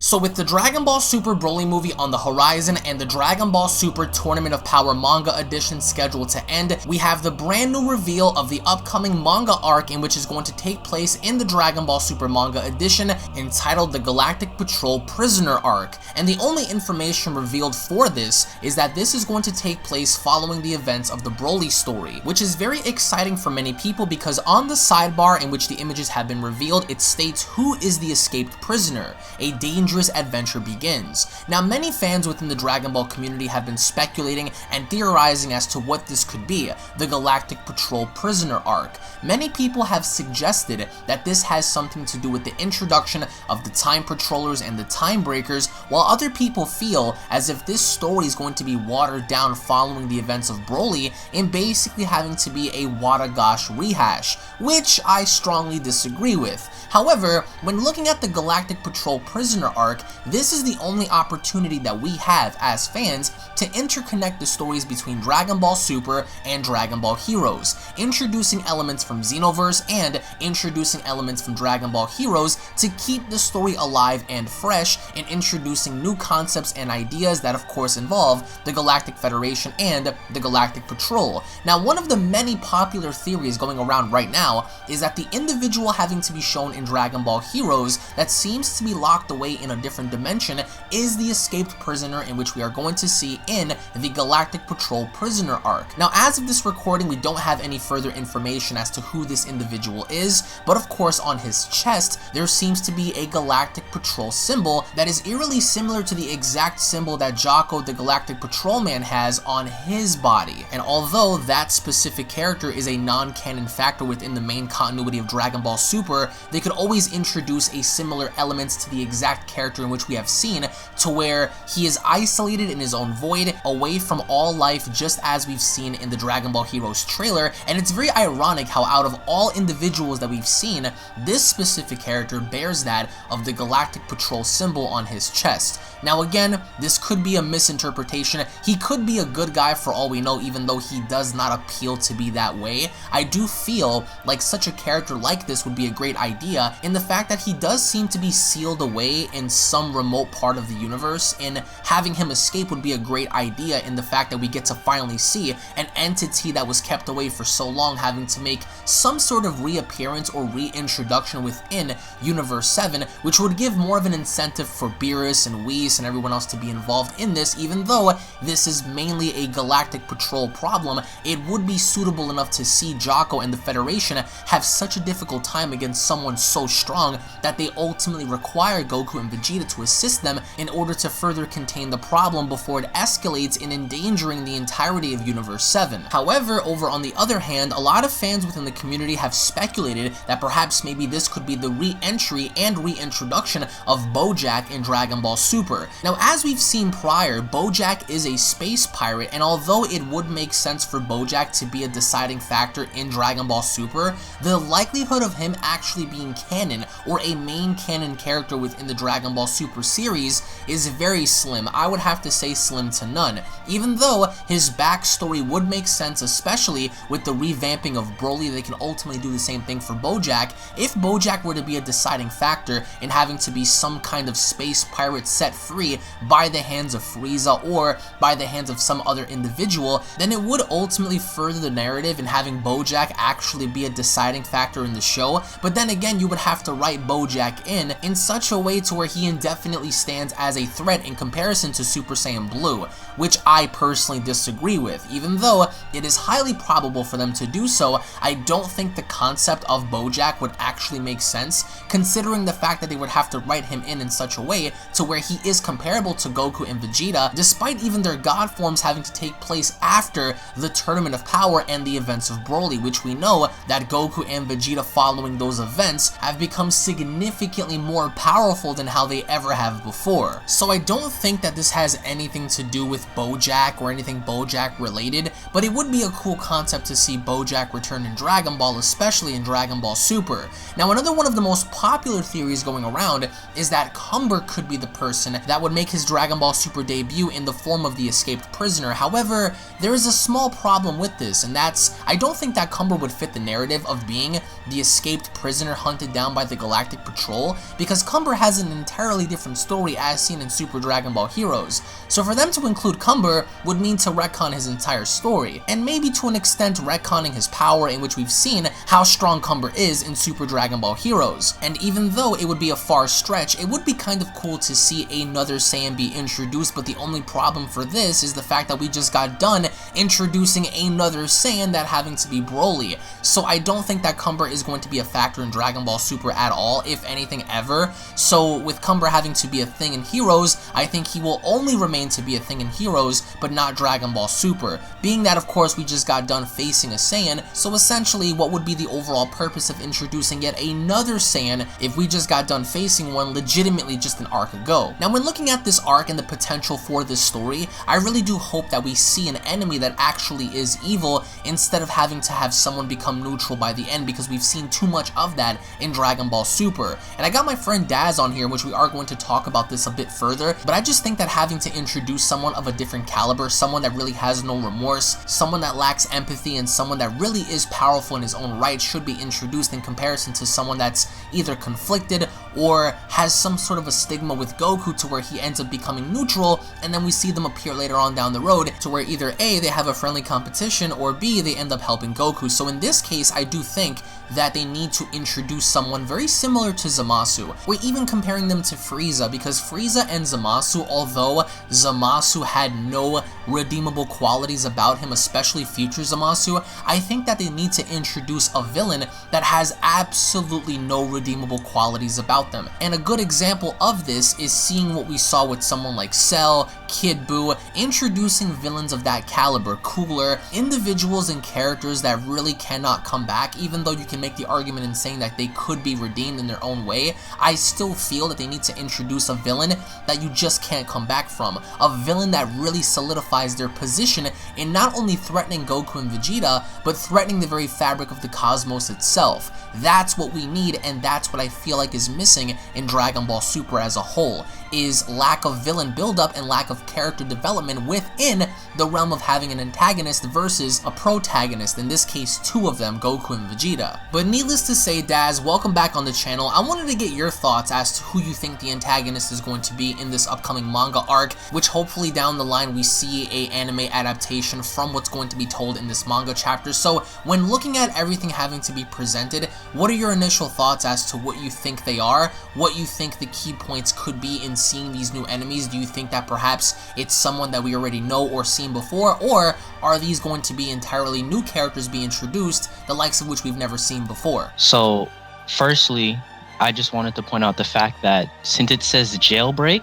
So with the Dragon Ball Super Broly movie on the horizon and the Dragon Ball Super Tournament of Power manga edition scheduled to end, we have the brand new reveal of the upcoming manga arc in which is going to take place in the Dragon Ball Super manga edition entitled the Galactic Patrol Prisoner arc. And the only information revealed for this is that this is going to take place following the events of the Broly story, which is very exciting for many people because on the sidebar in which the images have been revealed, it states who is the escaped prisoner. A dangerous adventure begins. Now, many fans within the Dragon Ball community have been speculating and theorizing as to what this could be, the Galactic Patrol Prisoner arc. Many people have suggested that this has something to do with the introduction of the Time Patrollers and the Time Breakers, while other people feel as if this story is going to be watered down following the events of Broly and basically having to be a Wadagash rehash, which I strongly disagree with. However, when looking at the Galactic Patrol Prisoner arc, this is the only opportunity that we have as fans to interconnect the stories between Dragon Ball Super and Dragon Ball Heroes, introducing elements from Xenoverse and introducing elements from Dragon Ball Heroes to keep the story alive and fresh, and introducing new concepts and ideas that of course involve the Galactic Federation and the Galactic Patrol. Now, one of the many popular theories going around right now is that the individual having to be shown in Dragon Ball Heroes that seems to be locked away in a different dimension is the escaped prisoner in which we are going to see in the Galactic Patrol Prisoner arc. Now, as of this recording, we don't have any further information as to who this individual is, but of course on his chest there seems to be a Galactic Patrol symbol that is eerily similar to the exact symbol that Jocko the Galactic Patrolman has on his body. And although that specific character is a non-canon factor within the main continuity of Dragon Ball Super, they could always introduce a similar elements to the exact character in which we have seen, to where he is isolated in his own void, away from all life, just as we've seen in the Dragon Ball Heroes trailer. And it's very ironic how out of all individuals that we've seen, this specific character bears that of the Galactic Patrol symbol on his chest. Now again, this could be a misinterpretation. He could be a good guy for all we know, even though he does not appeal to be that way. I do feel like such a character like this would be a great idea in the fact that he does seem to be sealed away in some remote part of the universe, and having him escape would be a great idea in the fact that we get to finally see an entity that was kept away for so long having to make some sort of reappearance or reintroduction within Universe 7, which would give more of an incentive for Beerus and Whis and everyone else to be involved in this. Even though this is mainly a Galactic Patrol problem, it would be suitable enough to see Jocko and the Federation have such a difficult time against someone so strong that they ultimately require Goku and Vegeta to assist them in order to further contain the problem before it escalates in endangering the entirety of Universe 7. However, over on the other hand, a lot of fans within the community have speculated that perhaps maybe this could be the re-entry and reintroduction of Bojack in Dragon Ball Super. Now, as we've seen prior, Bojack is a space pirate, and although it would make sense for Bojack to be a deciding factor in Dragon Ball Super, the likelihood of him actually being canon or a main canon character within the Dragon Ball Super series is very slim. I would have to say slim to none, even though his backstory would make sense, especially with the revamping of Broly. They can ultimately do the same thing for Bojack. If Bojack were to be a deciding factor in having to be some kind of space pirate set free by the hands of Frieza or by the hands of some other individual, then it would ultimately further the narrative in having Bojack actually be a deciding factor in the show. But then again, you would have to write Bojack in such a way to where he indefinitely stands as a threat in comparison to Super Saiyan Blue, which I personally disagree with. Even though it is highly probable for them to do so, I don't think the concept of Bojack would actually make sense, considering the fact that they would have to write him in such a way to where he is comparable to Goku and Vegeta, despite even their god forms having to take place after the Tournament of Power and the events of Broly, which we know that Goku and Vegeta following those events have become significantly more powerful than how they ever have before. So I don't think that this has anything to do with Bojack or anything Bojack related, but it would be a cool concept to see Bojack return in Dragon Ball, especially in Dragon Ball Super. Now, another one of the most popular theories going around is that Cumber could be the person that would make his Dragon Ball Super debut in the form of the escaped prisoner. However, there is a small problem with this, and that's, I don't think that Cumber would fit the narrative of being the escaped prisoner hunted down by the Galactic Patrol, because Cumber has an entirely entirely different story as seen in Super Dragon Ball Heroes. So for them to include Cumber would mean to retcon his entire story, and maybe to an extent retconning his power, in which we've seen how strong Cumber is in Super Dragon Ball Heroes. And even though it would be a far stretch, it would be kind of cool to see another Saiyan be introduced, but the only problem for this is the fact that we just got done introducing another Saiyan, that having to be Broly. So I don't think that Cumber is going to be a factor in Dragon Ball Super at all, if anything ever. So with Cumber having to be a thing in Heroes, I think he will only remain to be a thing in Heroes, but not Dragon Ball Super. Being that, of course, we just got done facing a Saiyan, so essentially what would be the overall purpose of introducing yet another Saiyan if we just got done facing one legitimately just an arc ago? Now, when looking at this arc and the potential for this story, I really do hope that we see an enemy that actually is evil, instead of having to have someone become neutral by the end, because we've seen too much of that in Dragon Ball Super. And I got my friend Daz on here, in which we are going to talk about this a bit further, but I just think that having to introduce someone of a different caliber, someone that really has no remorse, someone that lacks empathy, and someone that really is powerful in his own right should be introduced, in comparison to someone that's either conflicted or has some sort of a stigma with Goku to where he ends up becoming neutral, and then we see them appear later on down the road to where either A, they have a friendly competition, or B, they end up helping Goku. So in this case, I do think that they need to introduce someone very similar to Zamasu. We're even comparing them to Frieza, because Frieza and Zamasu, although Zamasu had no redeemable qualities about him, especially future Zamasu, I think that they need to introduce a villain that has absolutely no redeemable qualities about them. And a good example of this is seeing what we saw with someone like Cell, Kid Buu, introducing villains of that caliber, cooler, individuals and characters that really cannot come back. Even though you can make the argument in saying that they could be redeemed in their own way, I still feel that they need to introduce a villain that you just can't come back from. A villain that really solidifies their position in not only threatening Goku and Vegeta, but threatening the very fabric of the cosmos itself. That's what we need, and that's what I feel like is missing in Dragon Ball Super as a whole, is lack of villain buildup and lack of character development within the realm of having an antagonist versus a protagonist, in this case two of them, Goku and Vegeta. But needless to say, Daz, welcome back on the channel. I wanted to get your thoughts as to who you think the antagonist is going to be in this upcoming manga arc, which hopefully down the line we see a anime adaptation from what's going to be told in this manga chapter. So when looking at everything having to be presented, what are your initial thoughts as to what you think they are, what you think the key points could be in seeing these new enemies? Do you think that perhaps it's someone that we already know or seen before, or are these going to be entirely new characters being introduced, the likes of which we've never seen before? So, firstly, I just wanted to point out the fact that since it says jailbreak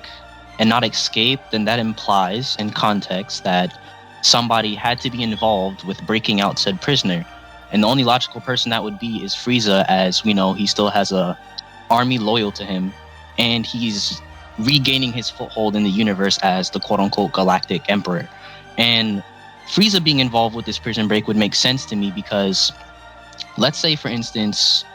and not escape, then that implies in context that somebody had to be involved with breaking out said prisoner. And the only logical person that would be is Frieza, as we know he still has a army loyal to him, and he's regaining his foothold in the universe as the quote-unquote Galactic Emperor. And Frieza being involved with this prison break would make sense to me, because let's say, for instance,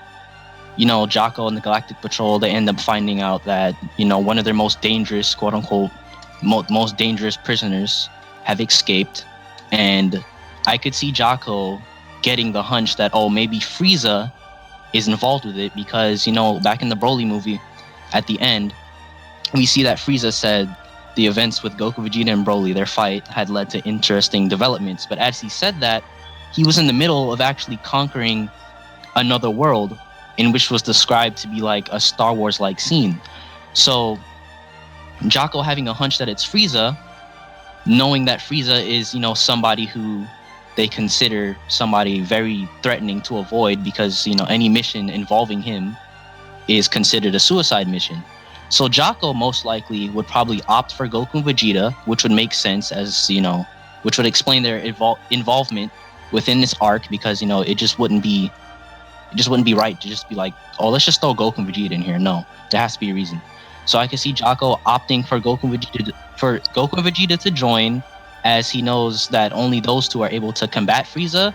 you know, Jocko and the Galactic Patrol, they end up finding out that, you know, one of their most dangerous, quote-unquote, most dangerous prisoners have escaped, and I could see Jocko getting the hunch that, oh, maybe Frieza is involved with it, because, you know, back in the Broly movie, at the end, we see that Frieza said the events with Goku, Vegeta, and Broly, their fight, had led to interesting developments. But as he said that, he was in the middle of actually conquering another world, in which was described to be like a Star Wars-like scene. So Jocko having a hunch that it's Frieza, knowing that Frieza is, you know, somebody who they consider somebody very threatening to avoid, because, you know, any mission involving him is considered a suicide mission. So Jocko most likely would probably opt for Goku and Vegeta, which would make sense, as, you know, which would explain their involvement within this arc, because, you know, it just wouldn't be right to just be like, oh, let's just throw Goku and Vegeta in here. No, there has to be a reason. So I can see Jocko opting for Goku and Vegeta to join, as he knows that only those two are able to combat Frieza.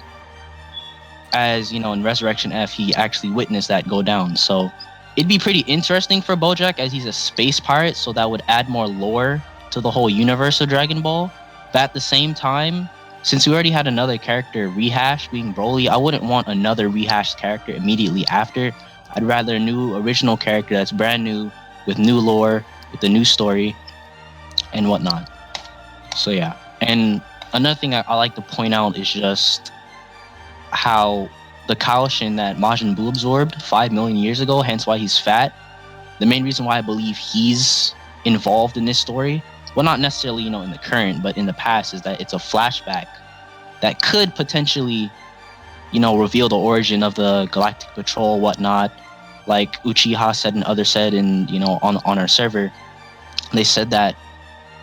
As, you know, in Resurrection F, he actually witnessed that go down. So it'd be pretty interesting for Bojack, as he's a space pirate, so that would add more lore to the whole universe of Dragon Ball. But at the same time, since we already had another character rehash being Broly, I wouldn't want another rehashed character immediately after. I'd rather a new original character that's brand new, with new lore, with the new story, and whatnot. So yeah. And another thing I like to point out is just how the Kaoshin that Majin Buu absorbed 5 million years ago, hence why he's fat. The main reason why I believe he's involved in this story, well, not necessarily, you know, in the current, but in the past, is that it's a flashback that could potentially, you know, reveal the origin of the Galactic Patrol, whatnot. Like Uchiha said and others said, in, you know, on our server, they said that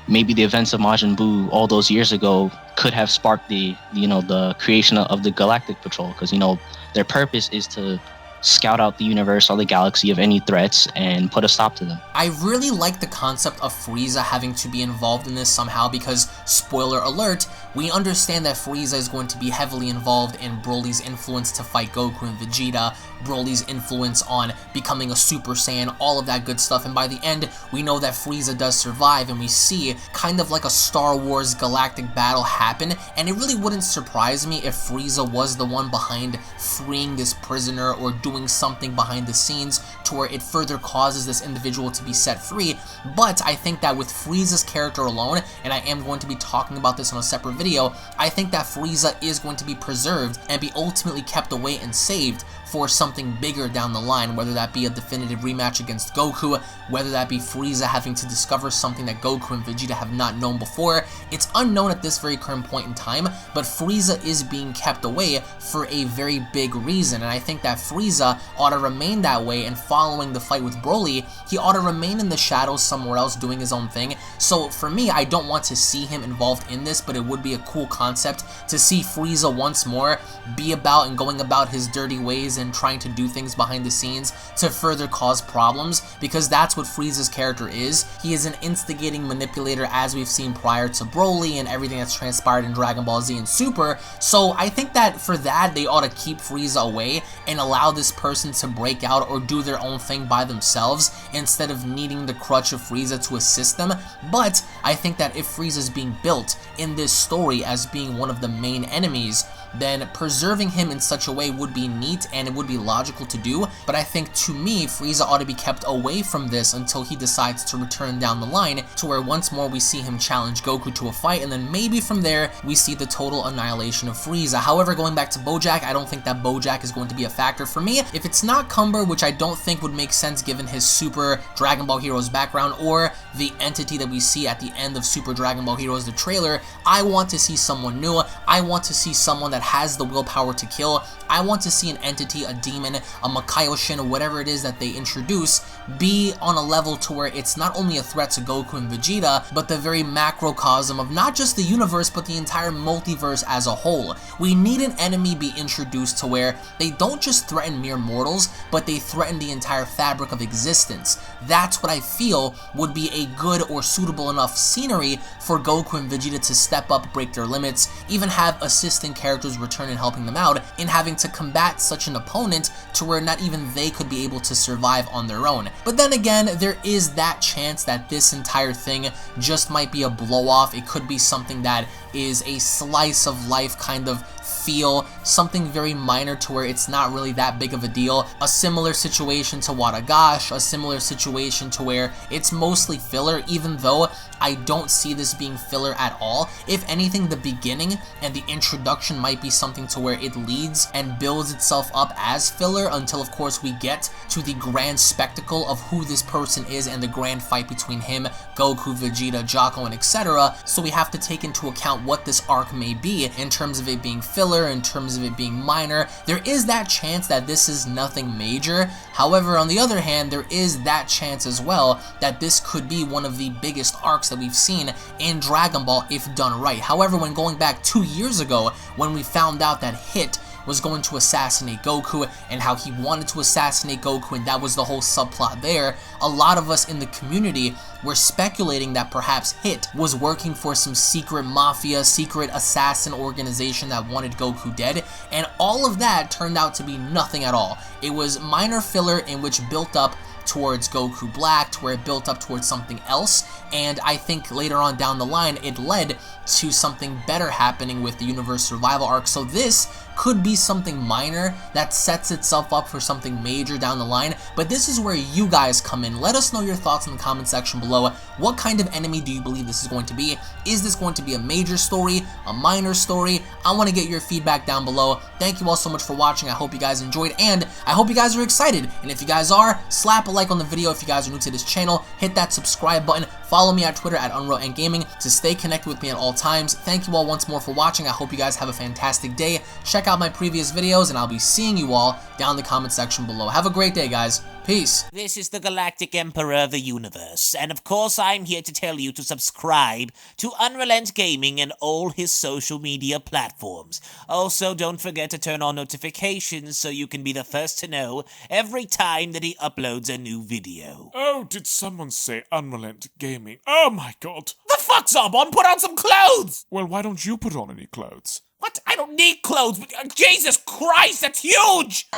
maybe the events of Majin Buu all those years ago could have sparked the, you know, the creation of the Galactic Patrol, because, you know, their purpose is to scout out the universe or the galaxy of any threats and put a stop to them. I really like the concept of Frieza having to be involved in this somehow because, spoiler alert, we understand that Frieza is going to be heavily involved in Broly's influence to fight Goku and Vegeta, Broly's influence on becoming a Super Saiyan, all of that good stuff, and by the end, we know that Frieza does survive, and we see kind of like a Star Wars galactic battle happen, and it really wouldn't surprise me if Frieza was the one behind freeing this prisoner or doing something behind the scenes to where it further causes this individual to be set free. But I think that with Frieza's character alone, and I am going to be talking about this on a separate video, I think that Frieza is going to be preserved and be ultimately kept away and saved for something bigger down the line, whether that be a definitive rematch against Goku, whether that be Frieza having to discover something that Goku and Vegeta have not known before. It's unknown at this very current point in time, but Frieza is being kept away for a very big reason, and I think that Frieza ought to remain that way, and following the fight with Broly, he ought to remain in the shadows somewhere else doing his own thing. So for me, I don't want to see him involved in this, but it would be a cool concept to see Frieza once more be about and going about his dirty ways and trying to do things behind the scenes to further cause problems, because that's what Frieza's character is. He is an instigating manipulator, as we've seen prior to Broly and everything that's transpired in Dragon Ball Z and Super. So I think that for that, they ought to keep Frieza away and allow this person to break out or do their own thing by themselves instead of needing the crutch of Frieza to assist them. But I think that if Frieza is being built in this story as being one of the main enemies, then preserving him in such a way would be neat and it would be logical to do. But I think, to me, Frieza ought to be kept away from this until he decides to return down the line, to where once more we see him challenge Goku to a fight, and then maybe from there we see the total annihilation of Frieza. However, going back to Bojack, I don't think that Bojack is going to be a factor for me. If it's not Cumber, which I don't think would make sense given his Super Dragon Ball Heroes background, or the entity that we see at the end of Super Dragon Ball Heroes, the trailer, I want to see someone new. I want to see someone that has the willpower to kill. I want to see an entity, a demon, a Makaioshin, or whatever it is that they introduce, be on a level to where it's not only a threat to Goku and Vegeta, but the very macrocosm of not just the universe, but the entire multiverse as a whole. We need an enemy be introduced to where they don't just threaten mere mortals, but they threaten the entire fabric of existence. That's what I feel would be a good or suitable enough scenery for Goku and Vegeta to step up, break their limits, even have assistant characters return and helping them out, in having to combat such an opponent to where not even they could be able to survive on their own. But then again, there is that chance that this entire thing just might be a blow-off. It could be something that is a slice of life kind of feel, something very minor to where it's not really that big of a deal. A similar situation to Wadagash, a similar situation to where it's mostly filler, even though I don't see this being filler at all. If anything, the beginning and the introduction might be something to where it leads and builds itself up as filler until, of course, we get to the grand spectacle of who this person is and the grand fight between him, Goku, Vegeta, Jocko, and etc. So we have to take into account what this arc may be in terms of it being filler, in terms of it being minor. There is that chance that this is nothing major. However, on the other hand, there is that chance as well that this could be one of the biggest arcs that we've seen in Dragon Ball if done right. However, when going back 2 years ago, when we found out that Hit was going to assassinate Goku and how he wanted to assassinate Goku, and that was the whole subplot there, a lot of us in the community were speculating that perhaps Hit was working for some secret mafia, secret assassin organization that wanted Goku dead, and all of that turned out to be nothing at all. It was minor filler in which built up towards Goku Black, to where it built up towards something else, and I think later on down the line it led to something better happening with the Universe Survival arc. So this could be something minor that sets itself up for something major down the line, but this is where you guys come in. Let us know your thoughts in the comment section below. What kind of enemy do you believe this is going to be? Is this going to be a major story, a minor story? I want to get your feedback down below. Thank you all so much for watching. I hope you guys enjoyed, and I hope you guys are excited. And if you guys are, slap a like on the video. If you guys are new to this channel, hit that subscribe button. Follow me on Twitter at UnrealEntGaming to stay connected with me at all times. Thank you all once more for watching. I hope you guys have a fantastic day. Check out my previous videos, and I'll be seeing you all down in the comment section below. Have a great day, guys. Peace. This is the Galactic Emperor of the Universe, and of course I'm here to tell you to subscribe to UnrealEntGaming and all his social media platforms. Also, don't forget to turn on notifications so you can be the first to know every time that he uploads a new video. Oh, did someone say UnrealEntGaming? Oh my god! The fuck, Zarbon? Put on some clothes! Well, why don't you put on any clothes? What? I don't need clothes, but Jesus Christ, that's huge!